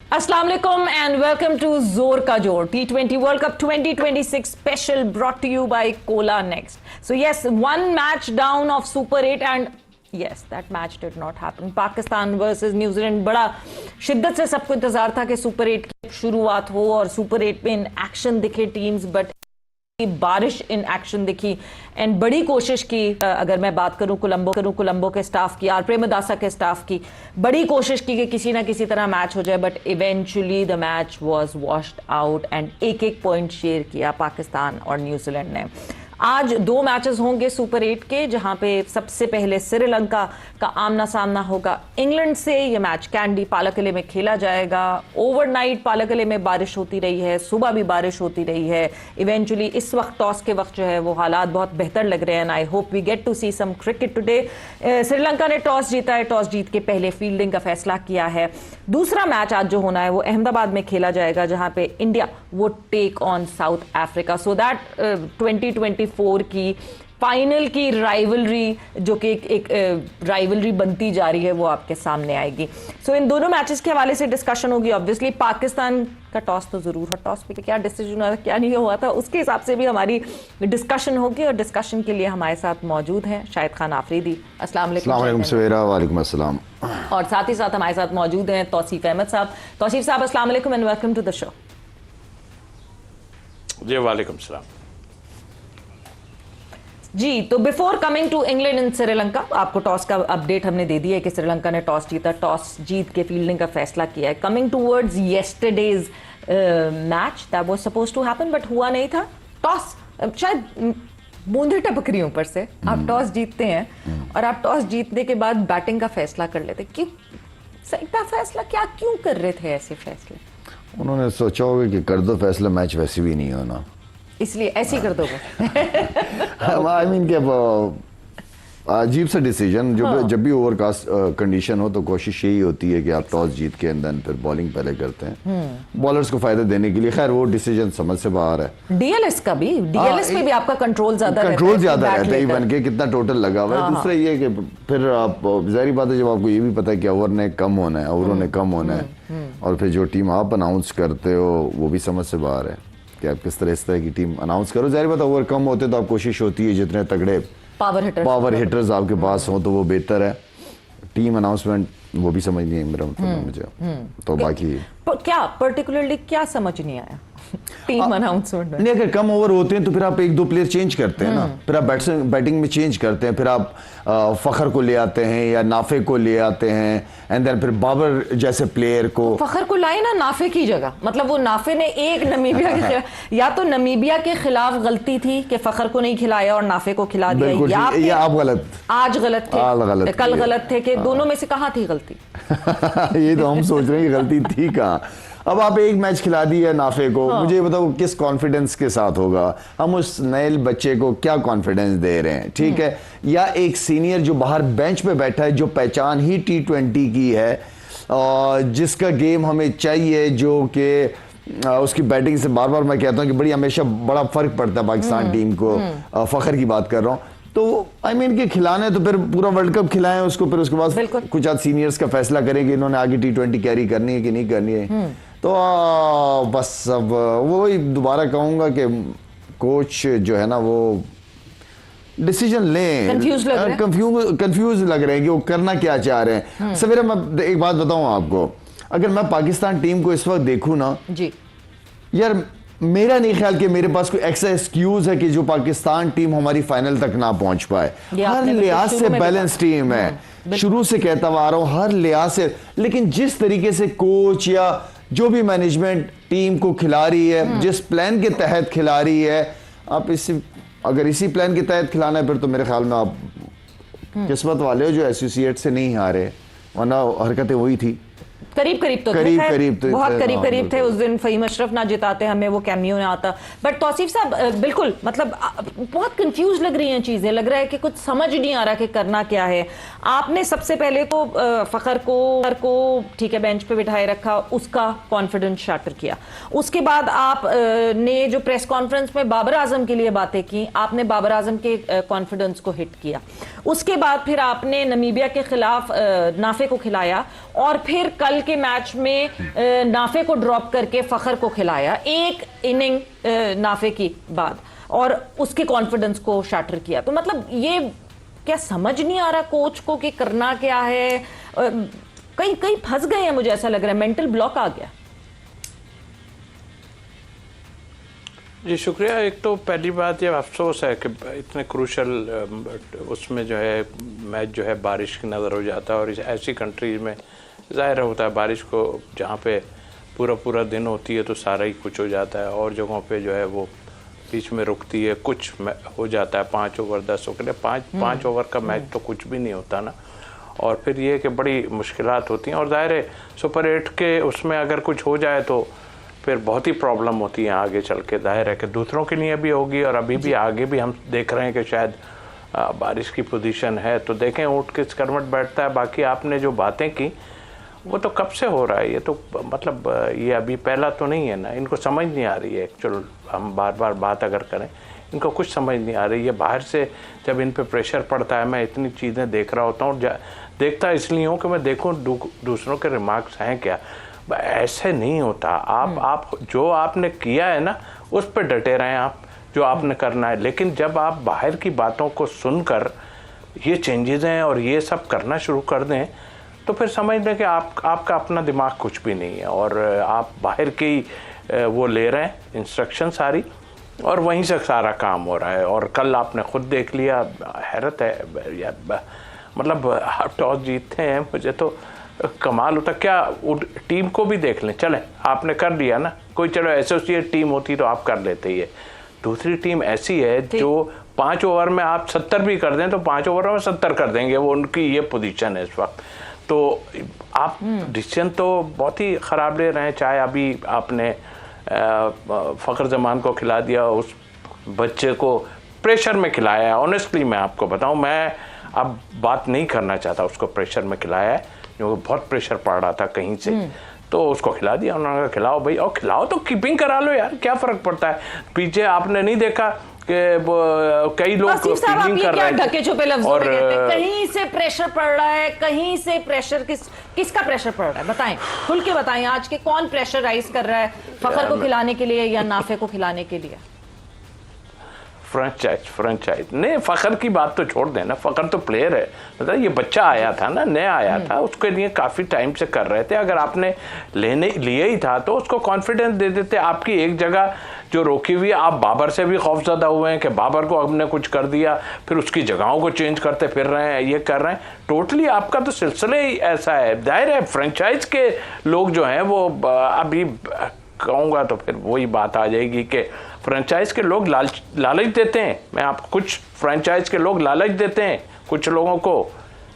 अस्सलाम वालेकुम and welcome to जोर का जोर T20 world cup 2026 special brought to you by cola next. So yes, one match down of super 8 and yes, that match did not happen. Pakistan versus New Zealand, बड़ा शिद्दत से सबको इंतजार था कि सुपर 8 की शुरुआत हो और सुपर 8 में इन एक्शन दिखे टीम्स, बट बारिश इन एक्शन दिखी एंड बड़ी कोशिश की। अगर मैं बात करूं कोलंबो के स्टाफ की, आर प्रेमदासा के स्टाफ की, बड़ी कोशिश की कि किसी ना किसी तरह मैच हो जाए, but eventually the match was washed out and एक एक पॉइंट शेयर किया पाकिस्तान और न्यूजीलैंड ने। आज दो मैचेस होंगे सुपर 8 के, जहां पे सबसे पहले श्रीलंका का आमना सामना होगा इंग्लैंड से। यह मैच कैंडी पालकले में खेला जाएगा। ओवरनाइट पालकले में बारिश होती रही है, सुबह भी बारिश होती रही है। इवेंचुअली इस वक्त टॉस के वक्त जो है वो हालात बहुत बेहतर लग रहे हैं। I hope we get to see some cricket today. Sri Lanka ने टॉस जीता है, टॉस जीत के पहले फील्डिंग का फैसला किया है। दूसरा मैच आज जो होना है वो अहमदाबाद में खेला जाएगा, जहां पे इंडिया वो take on South Africa. So that 2024 की फाइनल की राइवलरी, जो कि एक राइवलरी बनती जा रही है, वो आपके सामने आएगी। सो इन दोनों मैचेस के हवाले से डिस्कशन होगी। ऑब्वियसली पाकिस्तान का टॉस तो जरूर है, टॉस पे क्या डिसीजन हुआ था, क्या नहीं हुआ था, उसके हिसाब से भी हमारी डिस्कशन होगी। और डिस्कशन के लिए हमारे साथ मौजूद हैं शाहिद खान आफरीदी। अस्सलाम वालेकुम सवेरा। वालेकुम अस्सलाम। और साथ ही साथ हमारे साथ मौजूद हैं तौसीफ अहमद साहब। तौसीफ साहब अस्सलाम वालेकुम and welcome to the show. जी वालेकुम सलाम जी। तो before coming to England and Sri Lanka, आपको टॉस का अपडेट हमने दे दिया है कि श्रीलंका ने टॉस जीता, टॉस जीत के फील्डिंग का फैसला किया है। Coming towards yesterday's match that was supposed to happen but हुआ नहीं था। टॉस शायद बूंदे टपक रही ऊपर से, आप टॉस जीतते हैं और आप टॉस जीतने के बाद बैटिंग का फैसला कर लेते। क्यों इतना फैसला, क्या क्यों कर रहे थे ऐसे फैसले? उन्होंने सोचा होगा कि कर दो फैसला, मैच वैसे भी नहीं होना, इसलिए ऐसे ही कर दोगे। आई मीन कि अजीब सा डिसीजन। जब भी ओवरकास्ट कंडीशन हो तो कोशिश यही होती है कि आप टॉस जीत के अंदर फिर बॉलिंग पहले करते हैं बॉलर्स को फायदा देने के लिए। खैर वो डिसीजन समझ से बाहर है। डीएलएस का भी, डीएलएस में भी आपका कंट्रोल ज्यादा रहता है इवन के कितना टोटल लगा हुआ है। दूसरा ये कि फिर आप जाहिर बात है, जब आपको ये भी पता है कि ओवर ने कम होना है, ओवरों ने कम होना है, और फिर जो टीम आप अनाउंस करते हो वो भी समझ से बाहर है कि आप किस तरह की टीम अनाउंस करो। जाहिर बात ओवर कम होते तो आप कोशिश होती है जितने तगड़े पावर हिटर्स आपके पास हो तो वो बेहतर है। टीम अनाउंसमेंट वो भी समझ नहीं है मेरा मतलब मुझे। तो बाकी क्या पर्टिकुलरली क्या समझ नहीं आया टीम अनाउंसमेंट में? नहीं, अगर कम ओवर होते हैं तो फिर आप एक दो प्लेयर चेंज करते हैं ना, फिर आप बैटिंग में चेंज करते हैं, फिर आप फखर को ले आते हैं या नाफे को ले आते हैं, एंड देन फिर बाबर जैसे प्लेयर को। फखर को लाए ना नाफे की जगह, मतलब वो नाफे ने एक नमीबिया के या तो नमीबिया के खिलाफ गलती थी कि फखर को नहीं खिलाया और नाफे को खिला दिया, या आप गलत, आज गलत थे, कल गलत थे, कि दोनों में से कहाँ थी गलती? ये तो हम सोच रहे हैं कि गलती थी कहाँ। अब आप एक मैच खिला दी है नाफे को, मुझे ये बताओ किस कॉन्फिडेंस के साथ होगा? हम उस नए बच्चे को क्या कॉन्फिडेंस दे रहे हैं? ठीक है, या एक सीनियर जो बाहर बेंच पे बैठा है, जो पहचान ही T20 की है, और जिसका गेम हमें चाहिए, जो कि उसकी बैटिंग से बार बार मैं कहता हूँ कि बड़ी हमेशा बड़ा फर्क पड़ता है पाकिस्तान टीम को। फखर की बात कर रहा हूँ। तो आई मीन कि खिलाने तो फिर पूरा वर्ल्ड कप खिलाएं उसको, फिर उसके बाद कुछ आज सीनियर्स का फैसला करें कि इन्होंने आगे T20 कैरी करनी है कि नहीं करनी है। तो बस अब वही दोबारा कहूंगा कि कोच जो है ना वो डिसीजन लें। कंफ्यूज लग रहे हैं कि वो करना क्या चाह रहे हैं। सवेरे मैं एक बात बताऊं आपको, अगर मैं पाकिस्तान टीम को इस वक्त देखूं ना जी, यार मेरा नहीं ख्याल कि मेरे पास कोई एक्स्ट्रा एक्सक्यूज है कि जो पाकिस्तान टीम हमारी फाइनल तक ना पहुंच पाए। हर लिहाज से बैलेंस टीम है, शुरू से कहता हुआ आ रहा हूं, हर लिहाज से। लेकिन जिस तरीके से कोच या जो भी मैनेजमेंट टीम को खिला रही है, जिस प्लान के तहत खिला रही है, आप अगर इसी प्लान के तहत खिलाना है फिर तो मेरे ख्याल में आप किस्मत वाले हो जो एसोसिएट से नहीं हारे, वरना हरकतें वही थी। करीब तो बहुत करीब थे उस दिन। फहीम अशरफ ना जिताते, हमें वो कैमियो ना आता। बट तौसीफ साहब बिल्कुल, मतलब बहुत कंफ्यूज लग रही हैं चीजें, लग रहा है कि कुछ समझ नहीं आ रहा कि करना क्या है। आपने सबसे पहले तो फखर को ठीक है बेंच पे बिठाए रखा, उसका कॉन्फिडेंस शाटर किया। उसके बाद आप ने जो प्रेस कॉन्फ्रेंस में बाबर आजम के लिए बातें की, आपने बाबर आजम के कॉन्फिडेंस को हिट किया। उसके बाद फिर आपने नमीबिया के खिलाफ नाफे को खिलाया, और फिर कल कल के मैच में नाफे को ड्रॉप करके फखर को खिलाया एक इनिंग नाफे की बाद और उसके कॉन्फिडेंस को शैटर किया। तो मतलब ये क्या समझ नहीं आ रहा कोच को कि करना क्या है? कहीं कहीं फंस गए हैं, मुझे ऐसा लग रहा है मेंटल ब्लॉक आ गया। जी शुक्रिया। एक तो पहली बात ये अफसोस है कि इतने क्रूशल उसमें जो है मैच जो है बारिश की नज़र हो जाता है, और इस ऐसी कंट्रीज में ज़ाहिर होता है बारिश को जहाँ पे पूरा दिन होती है तो सारा ही कुछ हो जाता है, और जगहों पे जो है वो बीच में रुकती है, कुछ हो जाता है 5 ओवर 10 ओवर। पाँच ओवर का मैच तो कुछ भी नहीं होता ना, और फिर ये कि बड़ी मुश्किलात होती हैं, और ज़ाहिर है सुपर 8 के उसमें अगर कुछ हो जाए तो फिर बहुत ही प्रॉब्लम होती है आगे चल के। जाहिर है कि दूसरों के लिए भी होगी, और अभी भी आगे भी हम देख रहे हैं कि शायद बारिश की पोजीशन है, तो देखें ऊँट किस करवट बैठता है। बाकी आपने जो बातें की वो तो कब से हो रहा है, ये तो मतलब ये अभी पहला तो नहीं है ना, इनको समझ नहीं आ रही है। एक्चुअल हम बार बात अगर करें, इनको कुछ समझ नहीं आ रही है। बाहर से जब इन पे प्रेशर पड़ता है, मैं इतनी चीज़ें देख रहा होता हूँ, देखता इसलिए हूँ कि मैं देखूँ दूसरों के रिमार्क्स हैं क्या। ऐसे नहीं होता। आप जो आपने किया है ना उस पर डटे रहें, आप जो आपने करना है। लेकिन जब आप बाहर की बातों को सुनकर ये चेंजेस हैं और ये सब करना शुरू कर दें, तो फिर समझ लें कि आपका अपना दिमाग कुछ भी नहीं है, और आप बाहर की वो ले रहे हैं इंस्ट्रक्शन सारी, और वहीं से सारा काम हो रहा है। और कल आपने खुद देख लिया, हैरत है यार, मतलब आप टॉस जीतते हैं, मुझे तो कमाल होता। क्या टीम को भी देख लें, चले आपने कर लिया ना, कोई चलो एसोसिएट टीम होती तो आप कर लेते। ये दूसरी टीम ऐसी है जो 5 ओवर में आप 70 भी कर दें तो 5 ओवर में 70 कर देंगे, वो उनकी ये पोजीशन है इस वक्त। तो आप डिसीजन तो बहुत ही ख़राब ले रहे हैं। चाहे अभी आपने फ़खर जमान को खिला दिया, उस बच्चे को प्रेशर में खिलाया है। ऑनेस्टली मैं आपको बताऊं, मैं अब बात नहीं करना चाहता, उसको प्रेशर में खिलाया है क्योंकि बहुत प्रेशर पड़ रहा था कहीं से, तो उसको खिला दिया उन्होंने कहा खिलाओ भाई, और खिलाओ तो कीपिंग करा लो यार, क्या फ़र्क पड़ता है। पीछे आपने नहीं देखा कि कई लोग फील्डिंग कर रहे हैं, ढके छुपे लफ्जों में कहते हैं, कहीं से प्रेशर पड़ रहा है, कहीं से प्रेशर किसका प्रेशर पड़ रहा है? बताएं, खुल के बताएं, आज के कौन प्रेशराइज कर रहा है फखर को खिलाने के लिए या नाफे को खिलाने के लिए? फ्रेंचाइज नहीं, फ़खर की बात तो छोड़ देना, फ़खर तो प्लेयर है, मतलब ये बच्चा आया था ना, नया आया था, उसके लिए काफ़ी टाइम से कर रहे थे। अगर आपने लिए ही था तो उसको कॉन्फिडेंस दे देते। आपकी एक जगह जो रोकी हुई है, आप बाबर से भी खौफजदा हुए हैं कि बाबर को हमने कुछ कर दिया, फिर उसकी जगहों को चेंज करते फिर रहे हैं, ये कर रहे हैं। टोटली आपका तो सिलसिला ही ऐसा है। जाहिर है फ्रेंचाइज के लोग जो हैं वो अभी कहूँगा तो फिर वही बात आ जाएगी कि फ्रेंचाइज के लोग लालच देते हैं। मैं आपको कुछ फ्रेंचाइज के लोग लालच देते हैं कुछ लोगों को